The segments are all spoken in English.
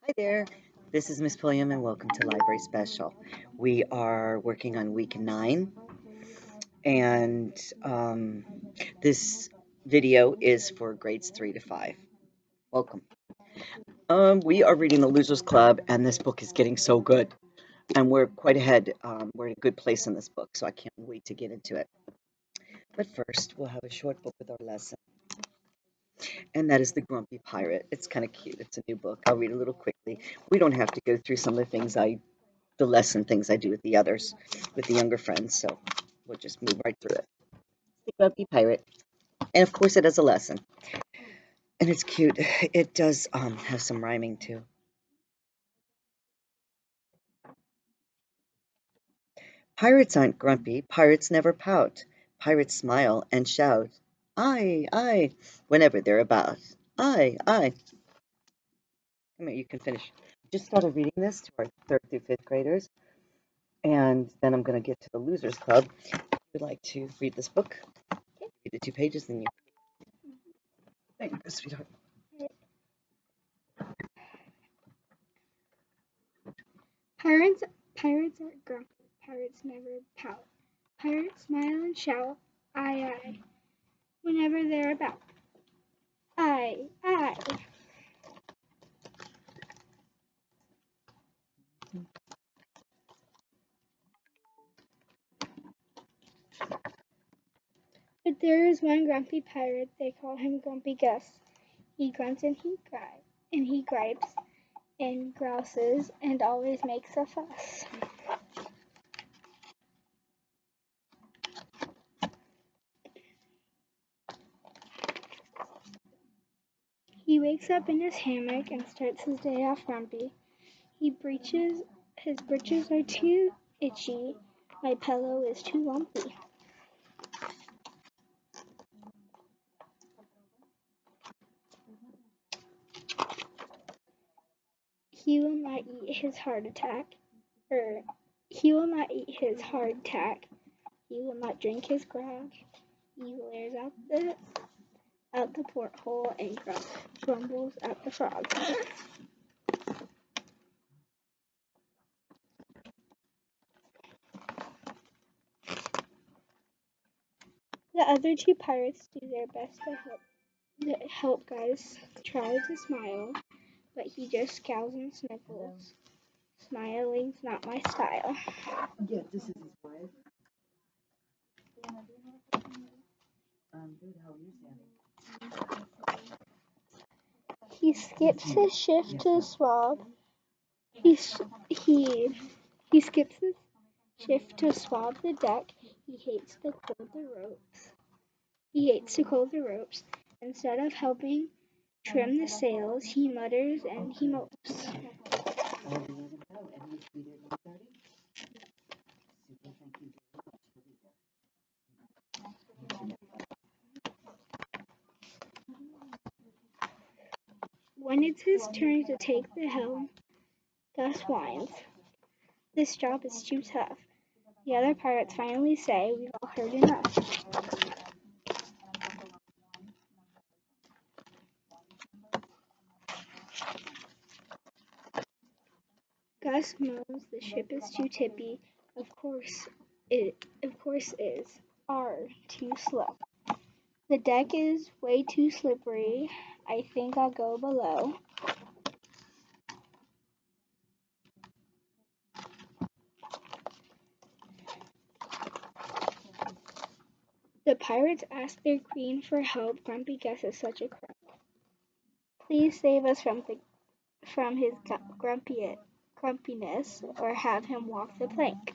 Hi there, this is Miss Pulliam and welcome to Library Special. We are working on week 9 and this video is for grades 3 to 5. Welcome. We are reading The Losers Club and this book is getting so good and we're quite ahead. We're in a good place in this book, so I can't wait to get into it. But first, we'll have a short book with our lesson, and that is The Grumpy Pirate. It's kind of cute. It's a new book. I'll read a little quickly. We don't have to go through some of the lesson things I do with the others, with the younger friends. So we'll just move right through it. The Grumpy Pirate, and of course it has a lesson, and it's cute. It does have some rhyming too. Pirates aren't grumpy. Pirates never pout. Pirates smile and shout, "Aye, aye," whenever they're about. Aye, aye. Come here, you can finish. Just started reading this to our third through fifth graders, and then I'm going to get to the Losers Club. If you would like to read this book, read the 2 pages, then you. There you go, sweetheart. Pirates aren't grumpy. Pirates never pout. Pirates smile and shout, aye, aye, whenever they're about. Aye, aye. But there is one grumpy pirate, they call him Grumpy Gus. He grunts and he gripes and grouses and always makes a fuss. He wakes up in his hammock and starts his day off grumpy. His breeches are too itchy, my pillow is too lumpy. He will not eat his heart attack, or he will not eat his hard tack. He will not drink his grog. He glares out the porthole and grumbles at the frog. The other two pirates do their best to help Gus try to smile, but he just scowls and sniffles. Smiling's not my style. Yeah, this is his wife. Good. How are you, Sandy? He skips his shift to swab. He he he skips his shift to swab the deck. He hates to hold the ropes. He hates to hold the ropes. Instead of helping trim the sails, he mutters and he mopes. When it's his turn to take the helm, Gus whines. This job is too tough. The other pirates finally say, we've all heard enough. Gus moans the ship is too tippy. Of course is. Too slow. The deck is way too slippery. I think I'll go below. The pirates ask their queen for help. Grumpy Gus is such a crump. Please save us from his grumpiness, or have him walk the plank.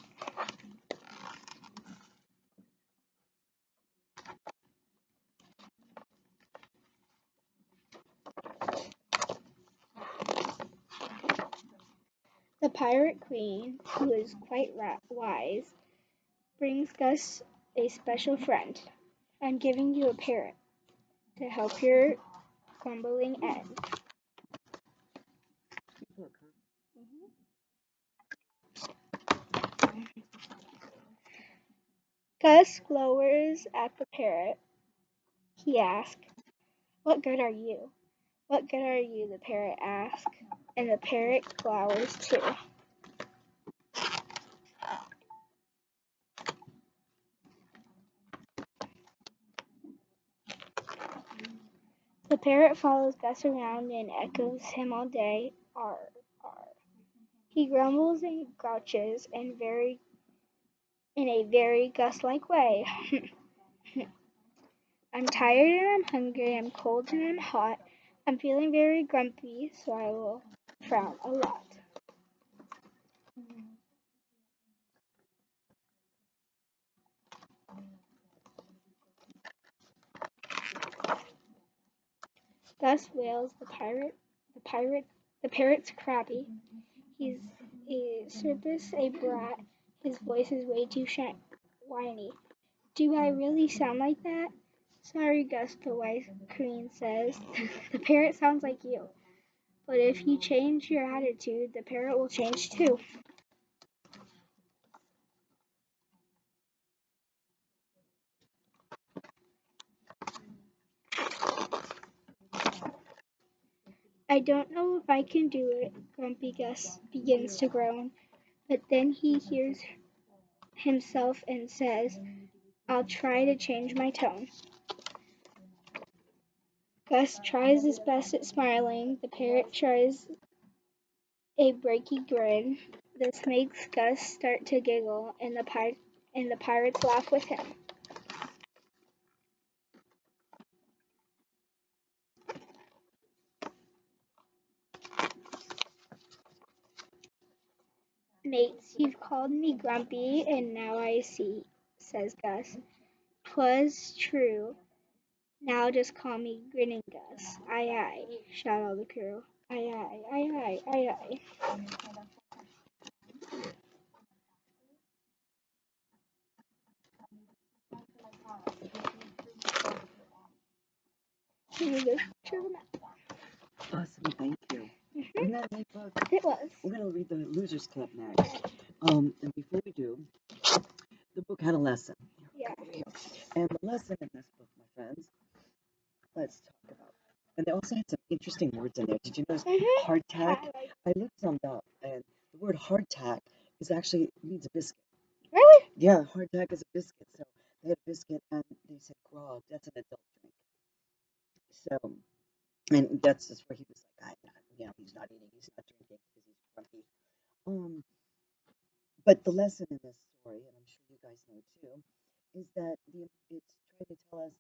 The pirate queen, who is quite wise, brings Gus a special friend. I'm giving you a parrot to help your grumbling end. Gus glowers at the parrot. He asks, "What good are you?" "What good are you?" the parrot asks. and the parrot glowers too. The parrot follows Gus around and echoes him all day. Arr, arr. He grumbles and grouches in a very Gus-like way. I'm tired and I'm hungry, I'm cold and I'm hot. I'm feeling very grumpy, so I will frown a lot. Gus wails the parrot's crabby. He's a circus, a brat. His voice is way too whiny. Do I really sound like that? Sorry, Gus, the wise queen says. The parrot sounds like you. But if you change your attitude, the parrot will change too. I don't know if I can do it, Grumpy Gus begins to groan, but then he hears himself and says, I'll try to change my tone. Gus tries his best at smiling. The parrot tries a breaky grin. This makes Gus start to giggle, and the pirates laugh with him. Mates, you've called me grumpy, and now I see, says Gus. 'Twas true. Now just call me Grinning Gus. Aye, aye, shout all the crew. Aye, aye, aye, aye, aye, aye. Here we go. Cheer them out. Awesome, thank you. Isn't that a neat book? It was. We're going to read the Losers Club next. And before we do, the book had a lesson. Yeah. And the lesson in this book, my friends, let's talk about. And they also had some interesting words in there. Did you notice hardtack? I looked some up, and the word hardtack is actually means a biscuit. Really? Yeah, hardtack is a biscuit. So they had a biscuit, and they said grog. That's an adult drink. So, and that's just where he was like, I'm not, he's not eating, he's not drinking because he's grumpy. Um, but the lesson in this story, and I'm sure you guys know too, is that it's trying to tell us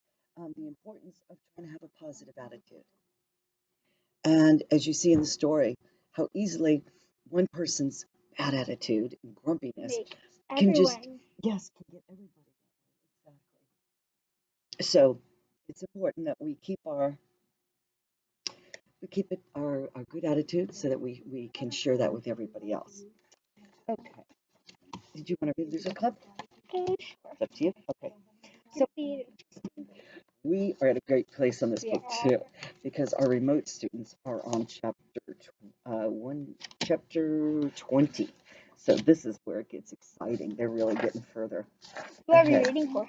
the importance of trying to have a positive attitude. And as you see in the story, how easily one person's bad attitude and grumpiness can just, yes, can get everybody that way. Exactly. So it's important that we keep it our good attitude so that we can share that with everybody else. Okay. Did you want to read Loser Club? Sure. It's up to you. Okay. So we are at a great place on this book too, because our remote students are on chapter 20. So this is where it gets exciting. They're really getting further. Who are we reading for?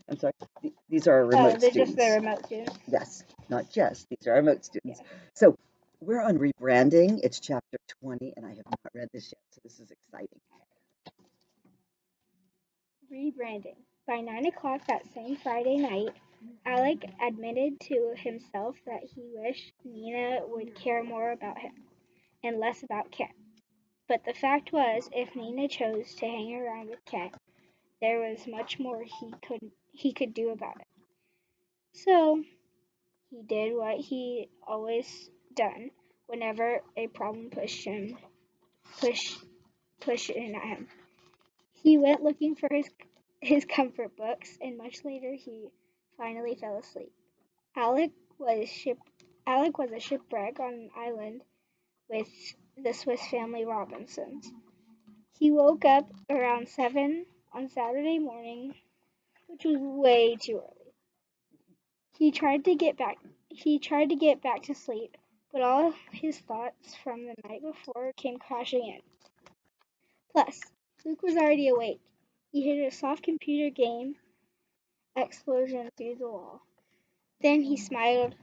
I'm sorry. These are our remote they're students. just the remote students. Yes, not just. These are our remote students. Yeah. So we're on Rebranding. It's chapter 20, and I have not read this yet, so this is exciting. Rebranding. By 9 o'clock that same Friday night, Alec admitted to himself that he wished Nina would care more about him and less about Kent. But the fact was, if Nina chose to hang around with Kent, there was much more he could do about it. So he did what he always done whenever a problem pushed in at him. He went looking for his comfort books, and much later he finally fell asleep. Alec was ship Alec was a shipwreck on an island with the Swiss Family Robinsons. He woke up around 7 on Saturday morning, which was way too early. He tried to get back to sleep, but all his thoughts from the night before came crashing in. Plus, Luke was already awake. He heard a soft computer game explosion through the wall. Then he smiled.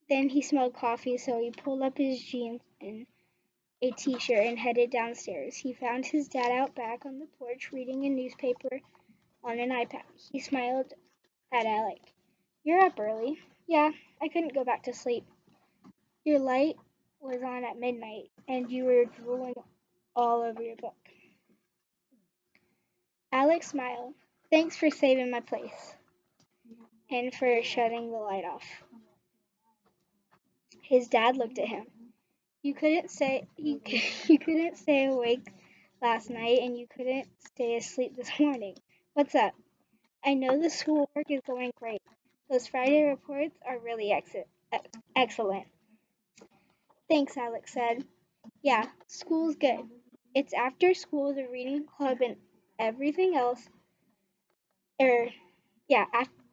Then he smelled coffee, so he pulled up his jeans and a t-shirt and headed downstairs. He found his dad out back on the porch reading a newspaper on an iPad. He smiled at Alec. You're up early. Yeah, I couldn't go back to sleep. Your light was on at midnight and you were drooling all over your book. Alec smiled. Thanks for saving my place and for shutting the light off. His dad looked at him. You couldn't stay awake last night and you couldn't stay asleep this morning. What's up? I know the schoolwork is going great. Those Friday reports are really excellent. Thanks, Alex said. Yeah, school's good. It's after school, the reading club, and everything else. Er, yeah,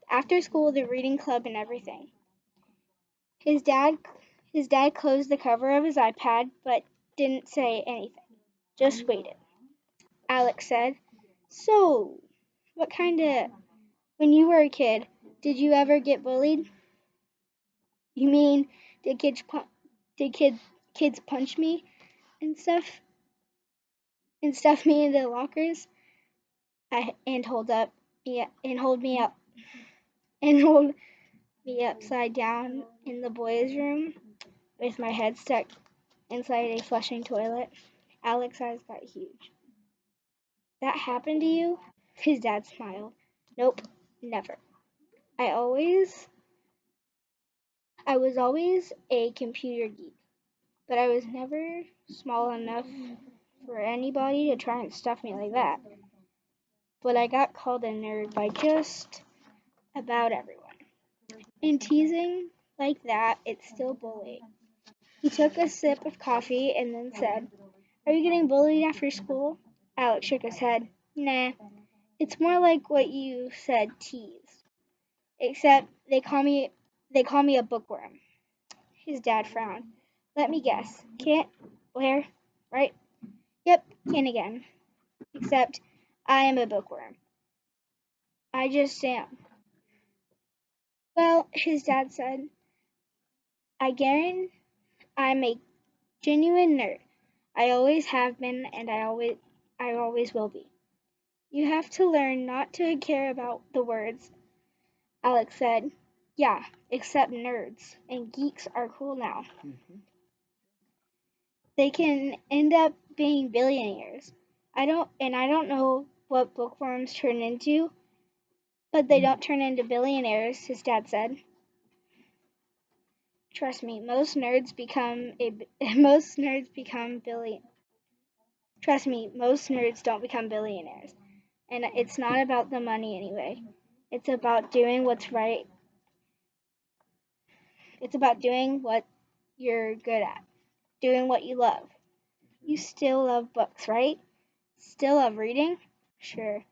after school, the reading club and everything. His dad, his dad closed the cover of his iPad, but didn't say anything. Just waited. Alex said, "So, what kind of when you were a kid, did you ever get bullied? You mean did kids did kids punch me and stuff me into lockers? And hold up, yeah, and hold me up and hold me upside down in the boys' room with my head stuck inside a flushing toilet." Alex's eyes got huge. That happened to you? His dad smiled. Nope, never. I always I was always a computer geek, but I was never small enough for anybody to try and stuff me like that. But I got called a nerd by just about everyone. And teasing like that, it's still bullying. He took a sip of coffee and then said, Are you getting bullied after school? Alex shook his head. Nah, it's more like what you said, teased. Except they call me a bookworm. His dad frowned. Let me guess. Can't wear, right? Yep, can again. Except I am a bookworm. I just am. Well, his dad said, I guarantee I'm a genuine nerd. I always have been and I always will be. You have to learn not to care about the words, Alex said. Yeah, except nerds and geeks are cool now. Mhm. They can end up being billionaires. I don't know what bookworms turn into, but they don't turn into billionaires, his dad said. Trust me, most nerds become billion. Trust me, most nerds don't become billionaires. And it's not about the money anyway. It's about doing what's right. It's about doing what you're good at, doing what you love. You still love books, right? Still love reading? Sure.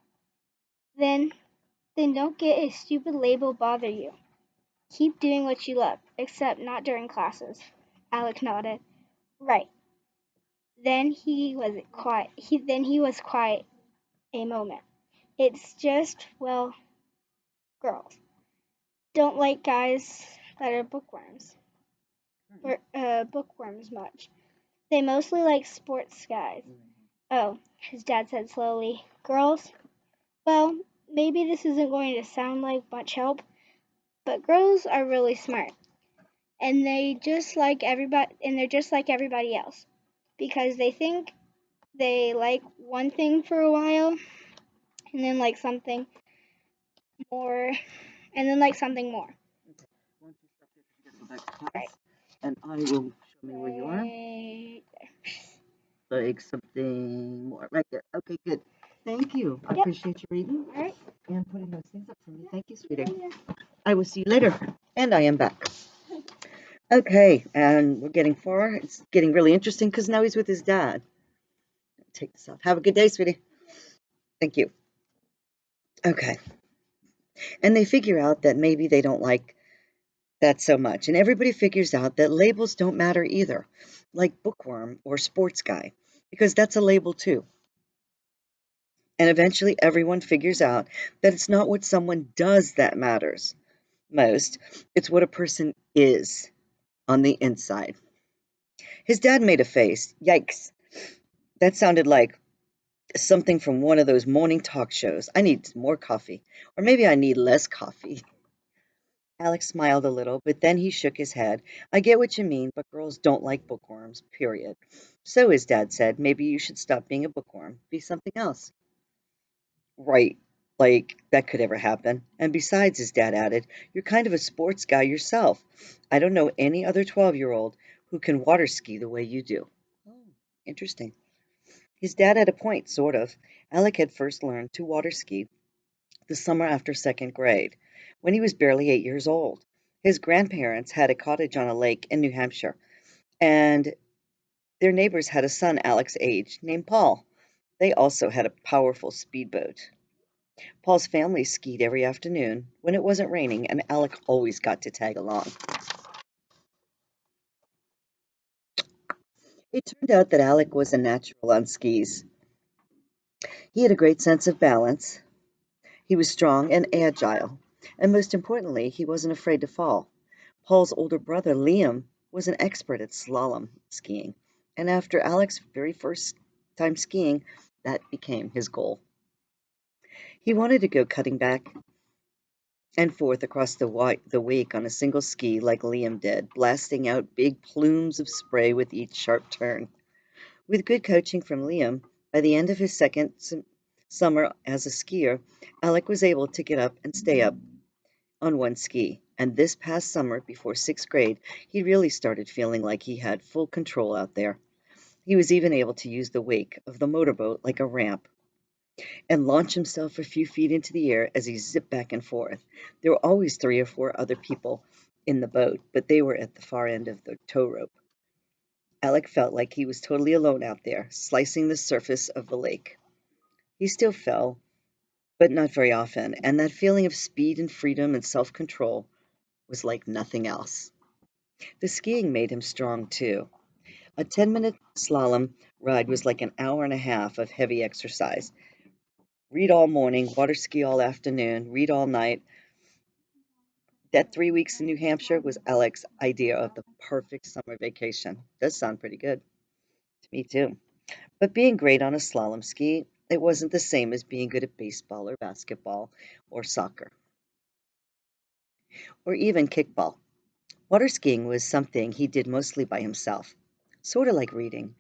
Then then don't get a stupid label bother you. Keep doing what you love, except not during classes. Alec nodded. Right. Then he was quiet a moment. It's just, well, girls don't like guys that are bookworms much. They mostly like sports guys. Oh, his dad said slowly. Girls? Well, maybe this isn't going to sound like much help, but girls are really smart. They're just like everybody else. Because they think they like one thing for a while and then like something more and then like something more. Why don't you stop there so you can go back to Right. class? And I will show me where you are. Right. Like something more. Right there. Okay, good. Thank you. I Yep. appreciate you reading All right. and putting those things up for me. Thank you, sweetie. I will see you later. And I am back. Okay, and we're getting far. It's getting really interesting because now he's with his dad. Take this off. Have a good day, sweetie. Thank you. Okay. And they figure out that maybe they don't like that so much. And everybody figures out that labels don't matter either, like bookworm or sports guy, because that's a label too. And eventually everyone figures out that it's not what someone does that matters most, it's what a person is on the inside. His dad made a face. Yikes. That sounded like something from one of those morning talk shows. I need more coffee. Or maybe I need less coffee. Alex smiled a little, but then he shook his head. I get what you mean, but girls don't like bookworms, period. So his dad said, maybe you should stop being a bookworm, be something else. Right, like that could ever happen. And besides, his dad added, you're kind of a sports guy yourself. I don't know any other 12-year-old who can water ski the way you do. Oh, interesting. His dad had a point, sort of. Alec had first learned to water ski the summer after second grade, when he was barely 8 years old. His grandparents had a cottage on a lake in New Hampshire, and their neighbors had a son Alec's age named Paul. They also had a powerful speedboat. Paul's family skied every afternoon when it wasn't raining, and Alec always got to tag along. It turned out that Alec was a natural on skis. He had a great sense of balance. He was strong and agile, and most importantly, he wasn't afraid to fall. Paul's older brother, Liam, was an expert at slalom skiing, and after Alec's very first time skiing, that became his goal. He wanted to go cutting back and forth across the wake on a single ski like Liam did, blasting out big plumes of spray with each sharp turn. With good coaching from Liam, by the end of his second summer as a skier, Alec was able to get up and stay up on one ski. And this past summer, before sixth grade, he really started feeling like he had full control out there. He was even able to use the wake of the motorboat like a ramp and launch himself a few feet into the air as he zipped back and forth. There were always 3 or 4 other people in the boat, but they were at the far end of the tow rope. Alec felt like he was totally alone out there, slicing the surface of the lake. He still fell, but not very often, and that feeling of speed and freedom and self control was like nothing else. The skiing made him strong too. A 10-minute slalom ride was like an hour and a half of heavy exercise. Read all morning, water ski all afternoon, read all night. That 3 weeks in New Hampshire was Alec's idea of the perfect summer vacation. Does sound pretty good to me too. But being great on a slalom ski, it wasn't the same as being good at baseball or basketball or soccer or even kickball. Water skiing was something he did mostly by himself, sort of like reading.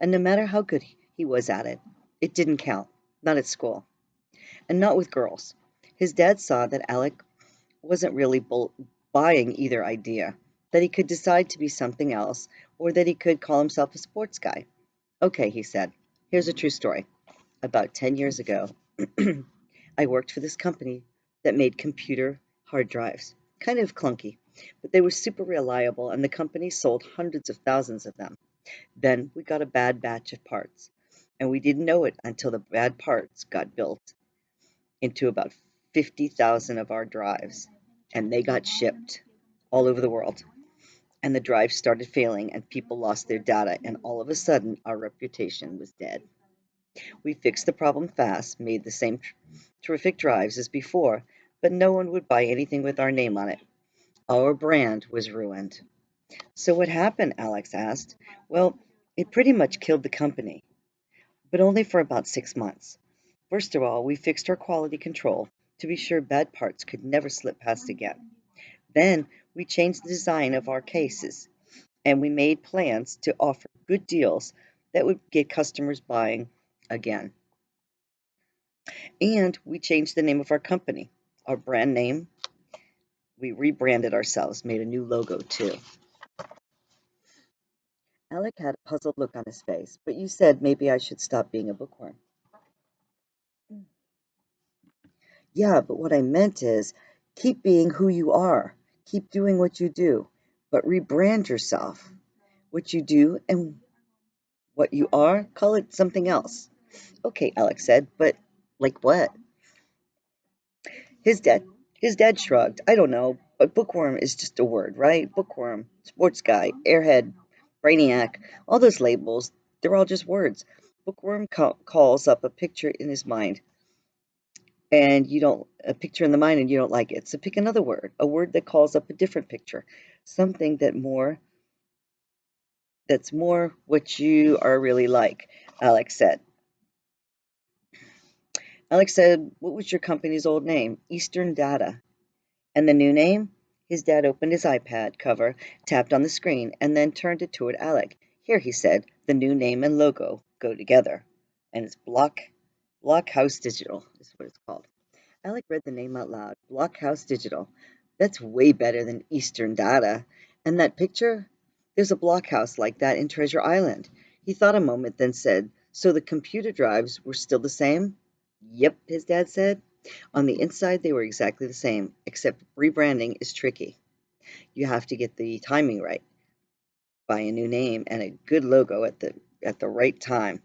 And no matter how good he was at it, it didn't count, not at school, and not with girls. His dad saw that Alec wasn't really buying either idea, that he could decide to be something else, or that he could call himself a sports guy. Okay, he said, here's a true story. About 10 years ago, I worked for this company that made computer hard drives. Kind of clunky, but they were super reliable, and the company sold hundreds of thousands of them. Then we got a bad batch of parts, and we didn't know it until the bad parts got built into about 50,000 of our drives, and they got shipped all over the world. And the drives started failing, and people lost their data, and all of a sudden, our reputation was dead. We fixed the problem fast, made the same terrific drives as before, but no one would buy anything with our name on it. Our brand was ruined. So what happened? Alex asked. Well, it pretty much killed the company, but only for about 6 months. First of all, we fixed our quality control to be sure bad parts could never slip past again. Then we changed the design of our cases, and we made plans to offer good deals that would get customers buying again. And we changed the name of our company, our brand name. We rebranded ourselves, made a new logo too. Alec had a puzzled look on his face, but you said maybe I should stop being a bookworm. Yeah, but what I meant is keep being who you are. Keep doing what you do, but rebrand yourself. What you do and what you are, call it something else. Okay, Alex said, but like what? His dad his dad shrugged. I don't know, but bookworm is just a word, right? Bookworm, sports guy, airhead, brainiac, all those labels, they're all just words. Bookworm calls up a picture in his mind and you don't a picture in the mind and you don't like it. So pick another word, a word that calls up a different picture, something that more That's more what you are really like, Alex said. Alex said, "What was your company's old name?" Eastern Data. And the new name? His dad opened his iPad cover, tapped on the screen, and then turned it toward Alec. "Here," he said, "the new name and logo go together. And it's Blockhouse Digital is what it's called." Alec read the name out loud. Blockhouse Digital. That's way better than Eastern Data. And that picture? There's a blockhouse like that in Treasure Island. He thought a moment, then said, "So the computer drives were still the same?" "Yep," his dad said. "On the inside, they were exactly the same, except rebranding is tricky. You have to get the timing right. Buy a new name and a good logo at the right time.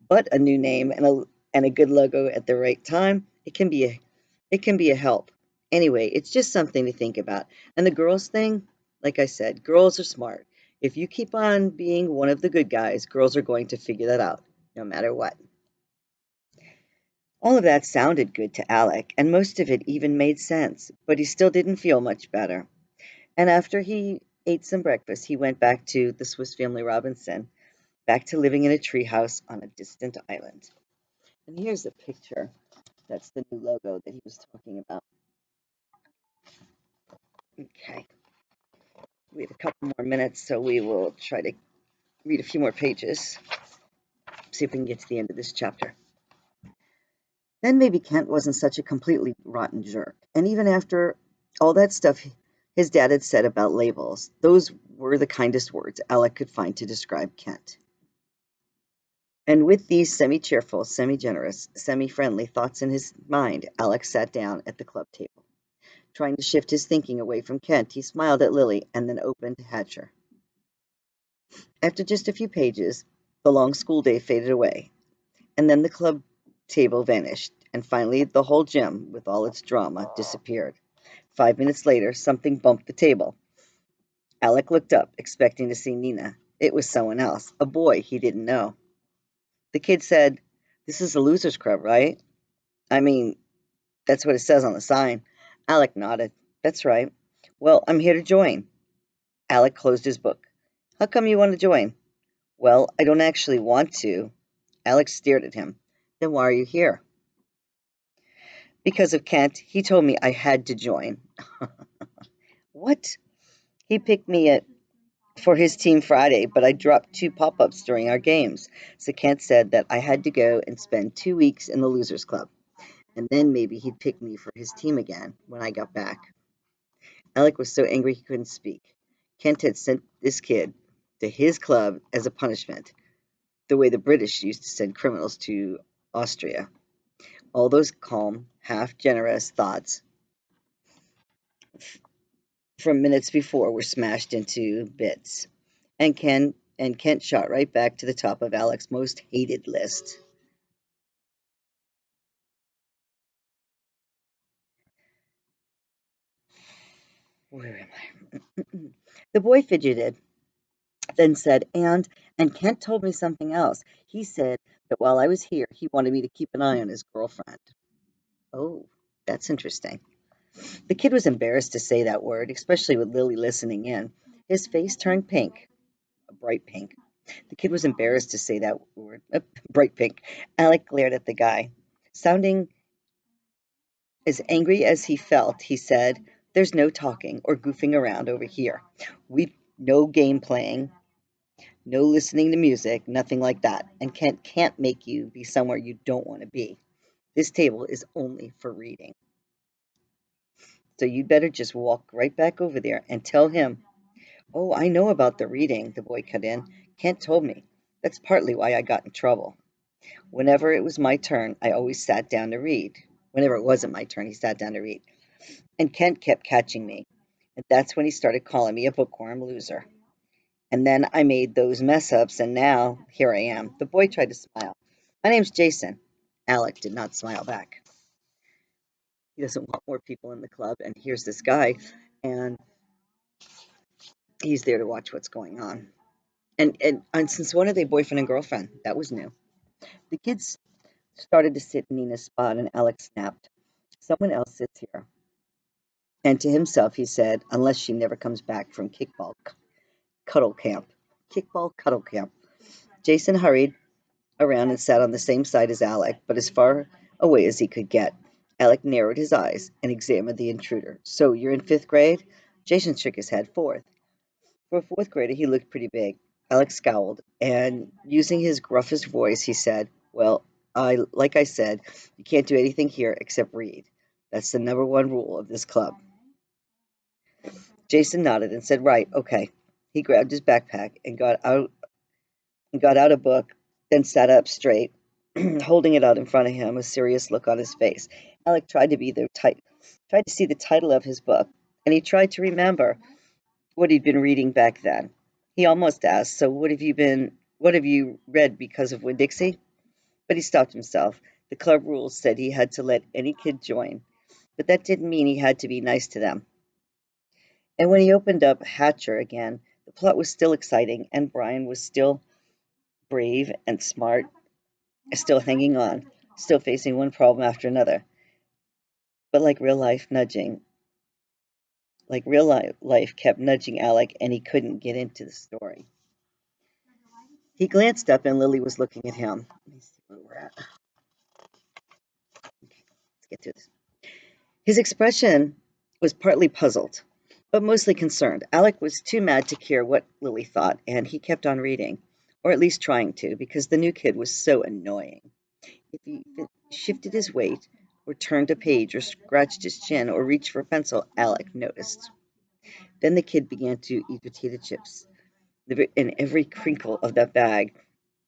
But a new name and a good logo at the right time, it can be a help. Anyway, it's just something to think about. And the girls thing, like I said, girls are smart. If you keep on being one of the good guys, girls are going to figure that out, no matter what." All of that sounded good to Alec, and most of it even made sense, but he still didn't feel much better. And after he ate some breakfast, he went back to the Swiss Family Robinson, back to living in a treehouse on a distant island. And here's a picture. That's the new logo that he was talking about. Okay, we have a couple more minutes, so we will try to read a few more pages, see if we can get to the end of this chapter. Then maybe Kent wasn't such a completely rotten jerk. And even after all that stuff his dad had said about labels, those were the kindest words Alec could find to describe Kent. And with these semi cheerful, semi generous, semi friendly thoughts in his mind, Alec sat down at the club table. Trying to shift his thinking away from Kent, he smiled at Lily and then opened Hatcher. After just a few pages, the long school day faded away, and then the club table vanished, and finally the whole gym, with all its drama, disappeared. 5 minutes later, something bumped the table. Alec looked up, expecting to see Nina. It was someone else, a boy he didn't know. The kid said, "This is a loser's club, right?" "I mean, that's what it says on the sign." Alec nodded. "That's right. Well, I'm here to join." Alec closed his book. "How come you want to join?" "Well, I don't actually want to." Alex stared at him. "Then why are you here?" "Because of Kent. He told me I had to join." "What?" "He picked me for his team Friday, but I dropped two pop ups during our games. So Kent said that I had to go and spend 2 weeks in the Losers Club, and then maybe he'd pick me for his team again when I got back." Alec was so angry he couldn't speak. Kent had sent this kid to his club as a punishment, the way the British used to send criminals to Austria. All those calm, half generous thoughts from minutes before were smashed into bits. And Kent shot right back to the top of Alec's most hated list. Where am I? The boy fidgeted, then said, and Kent told me something else. He said that while I was here, he wanted me to keep an eye on his girlfriend." "Oh, that's interesting." The kid was embarrassed to say that word, especially with Lily listening in. His face turned pink, a bright pink. The kid was embarrassed to say that word, bright pink. Alec glared at the guy. Sounding as angry as he felt, he said, "There's no talking or goofing around over here. We no game playing, no listening to music, nothing like that. And Kent can't make you be somewhere you don't want to be. This table is only for reading. So you'd better just walk right back over there and tell him." "Oh, I know about the reading," the boy cut in. "Kent told me. That's partly why I got in trouble. Whenever it was my turn, I always sat down to read. Whenever it wasn't my turn, he sat down to read. And Kent kept catching me. And that's when he started calling me a bookworm loser. And then I made those mess ups, and now here I am." The boy tried to smile. "My name's Jason." Alec did not smile back. He doesn't want more people in the club, and here's this guy, and he's there to watch what's going on. And since when are they boyfriend and girlfriend? That was new. The kids started to sit in Nina's spot, and Alex snapped, "Someone else sits here." And to himself he said, unless she never comes back from cuddle camp. Kickball cuddle camp. Jason hurried around and sat on the same side as Alec, but as far away as he could get. Alec narrowed his eyes and examined the intruder. So you're in fifth grade? Jason shook his head. Fourth. For a fourth grader, he looked pretty big. Alex scowled, and using his gruffest voice, he said, well, like I said, you can't do anything here except read. That's the number one rule of this club. Jason nodded and said, right, okay. He grabbed his backpack and got out a book, then sat up straight, holding it out in front of him, a serious look on his face. Alec tried to see the title of his book, and he tried to remember what he'd been reading back then. He almost asked, so what have you read because of Winn-Dixie? But he stopped himself. The club rules said he had to let any kid join, but that didn't mean he had to be nice to them. And when he opened up Hatcher again, the plot was still exciting, and Brian was still brave and smart, still hanging on, still facing one problem after another. But life kept nudging Alec, and he couldn't get into the story. He glanced up, and Lily was looking at him. Let me see where we're at. Okay, let's get through this. His expression was partly puzzled, but mostly concerned. Alec was too mad to care what Lily thought, and he kept on reading, or at least trying to, because the new kid was so annoying. If he shifted his weight, or turned a page, or scratched his chin, or reached for a pencil, Alec noticed. Then the kid began to eat potato chips, and every crinkle of that bag,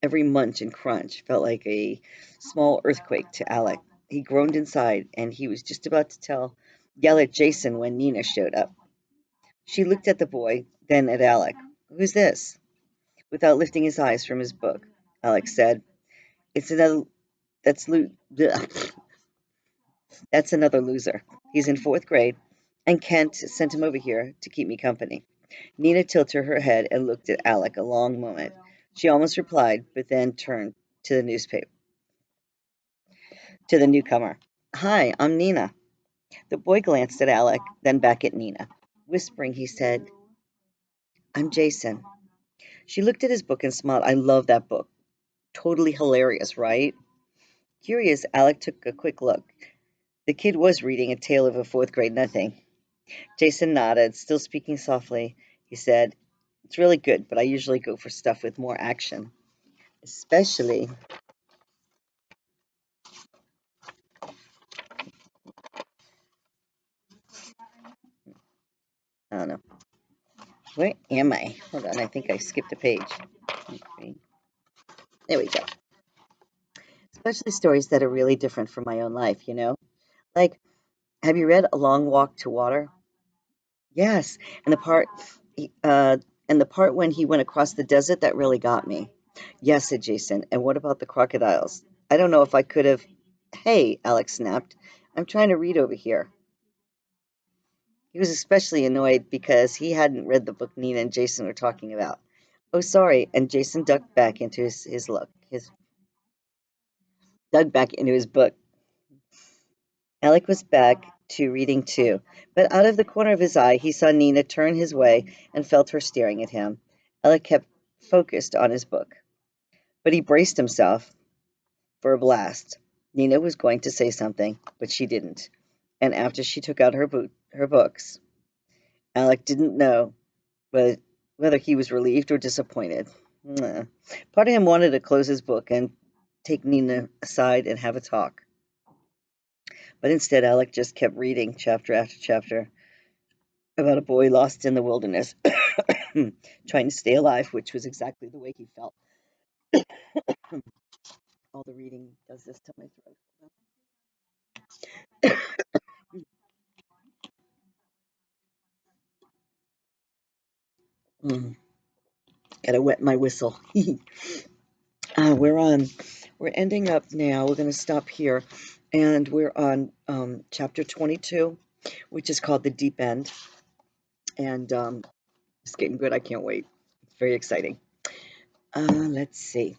every munch and crunch felt like a small earthquake to Alec. He groaned inside, and he was just about to yell at Jason when Nina showed up. She looked at the boy, then at Alec. Who's this? Without lifting his eyes from his book, Alec said, It's another that's that's another loser. He's in fourth grade, and Kent sent him over here to keep me company. Nina tilted her head and looked at Alec a long moment. She almost replied, but then turned to the newcomer. Hi, I'm Nina. The boy glanced at Alec, then back at Nina. Whispering, he said, I'm Jason. She looked at his book and smiled. I love that book. Totally hilarious, right? Curious, Alec took a quick look. The kid was reading A Tale of a Fourth Grade Nothing. Jason nodded, still speaking softly. He said, It's really good, but I usually go for stuff with more action. Especially, I don't know. Where am I? Hold on, I think I skipped a page. Okay. There we go. Especially stories that are really different from my own life, you know? Like, have you read A Long Walk to Water? Yes, and the part, uh, and the part when he went across the desert that really got me. Yes, said Jason. And what about the crocodiles? I don't know if I could have. Hey, Alex snapped. I'm trying to read over here. He was especially annoyed because he hadn't read the book Nina and Jason were talking about. Oh, sorry. And Jason ducked back into his dug back into his book. Alec was back to reading too, but out of the corner of his eye he saw Nina turn his way and felt her staring at him. Alec kept focused on his book, but he braced himself for a blast. Nina was going to say something, but she didn't. And after she took out her books, Alec didn't know whether he was relieved or disappointed. Part of him wanted to close his book and take Nina aside and have a talk. But instead, Alec just kept reading chapter after chapter about a boy lost in the wilderness, trying to stay alive, which was exactly the way he felt. All the reading does this to my throat. Mm, gotta wet my whistle. We're ending up now. We're gonna stop here, and we're on chapter 22, which is called The Deep End, and it's getting good. I can't wait. It's very exciting. Let's see.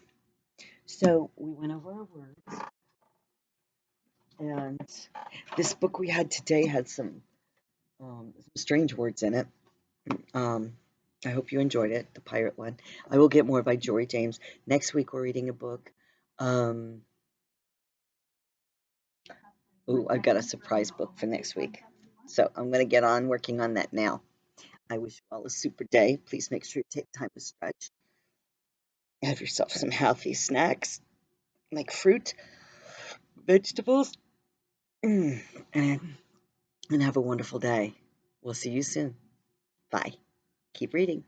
So we went over our words, and this book we had today had some some strange words in it. Um, I hope you enjoyed it, the pirate one. I will get more by Jory James. Next week, we're reading a book. Um, Ooh, I've got a surprise book for next week. So I'm going to get on working on that now. I wish you all a super day. Please make sure you take time to stretch. Have yourself some healthy snacks like fruit, vegetables, and, and have a wonderful day. We'll see you soon. Bye. Keep reading.